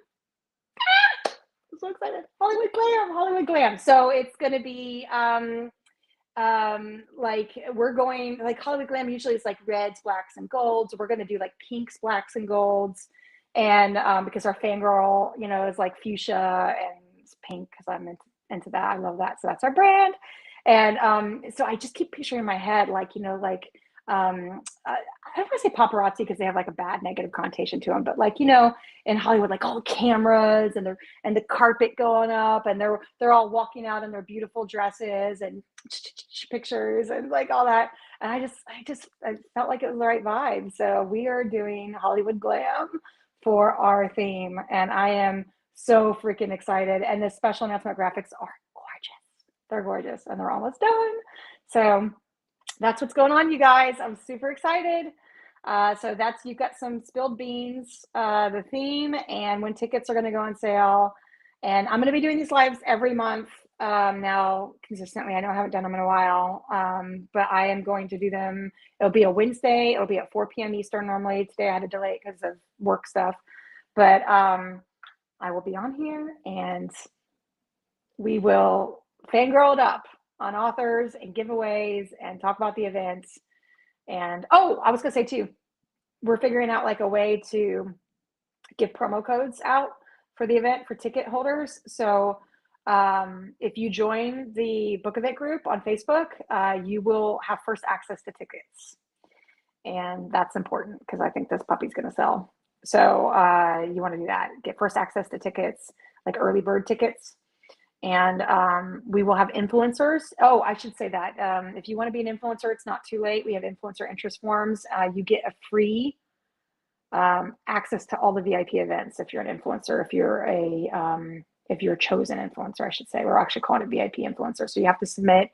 I'm so excited. Hollywood glam. So it's going to be like, we're going, like, Hollywood glam usually is like reds, blacks, and golds. We're going to do like pinks, blacks, and golds. And because our fangirl, you know, is like fuchsia and pink, because I'm into that. I love that. So that's our brand. And so I just keep picturing in my head, like, you know, like, I don't want to say paparazzi because they have like a bad negative connotation to them, but like, you know, in Hollywood, like all the cameras and the carpet going up, and they're all walking out in their beautiful dresses and pictures and like all that. And I felt like it was the right vibe. So we are doing Hollywood glam for our theme, and I am so freaking excited. And the special announcement graphics are gorgeous. They're gorgeous, and they're almost done. So that's what's going on, you guys. I'm super excited. So you've got some spilled beans, the theme, and when tickets are going to go on sale. And I'm going to be doing these lives every month now consistently. I know I haven't done them in a while, but I am going to do them. It'll be a Wednesday. It'll be at 4 p.m. Eastern normally. Today I had to delay it because of work stuff. But I will be on here, and we will fangirl it up on authors and giveaways and talk about the events. And oh, I was gonna say too, we're figuring out like a way to give promo codes out for the event for ticket holders. So if you join the Book Event group on Facebook, you will have first access to tickets. And that's important because I think this puppy's gonna sell. So you want to do that, get first access to tickets, like early bird tickets. And we will have influencers. Oh, I should say that if you want to be an influencer, it's not too late. We have influencer interest forms. You get a free access to all the VIP events if you're an influencer. If you're a chosen influencer, I should say. We're actually calling it VIP influencer. So you have to submit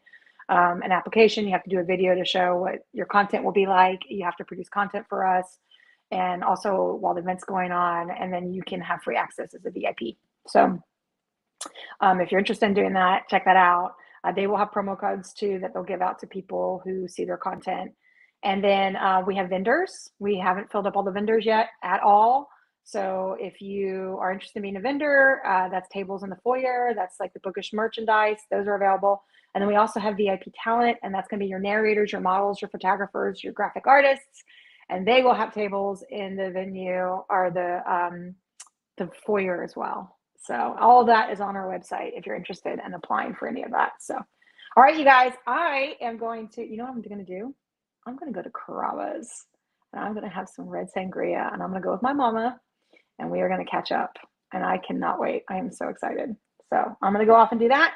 an application. You have to do a video to show what your content will be like. You have to produce content for us, and also while the event's going on. And then you can have free access as a VIP. So if you're interested in doing that, check that out. They will have promo codes too that they'll give out to people who see their content. And then we have vendors. We haven't filled up all the vendors yet at all. So if you are interested in being a vendor, that's tables in the foyer. That's like the bookish merchandise. Those are available. And then we also have VIP talent, and that's going to be your narrators, your models, your photographers, your graphic artists, and they will have tables in the venue or the foyer as well. So all of that is on our website if you're interested in applying for any of that. So, all right, you guys, I am going to, you know what I'm going to do? I'm going to go to Carrabba's, and I'm going to have some red sangria, and I'm going to go with my mama, and we are going to catch up. And I cannot wait. I am so excited. So I'm going to go off and do that.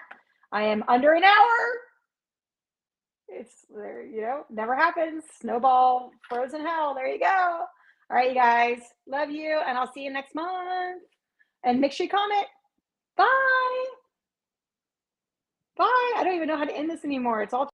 I am under an hour. It's there, you know, never happens. Snowball, frozen hell. There you go. All right, you guys, love you, and I'll see you next month. And make sure you comment. Bye. Bye. I don't even know how to end this anymore. It's all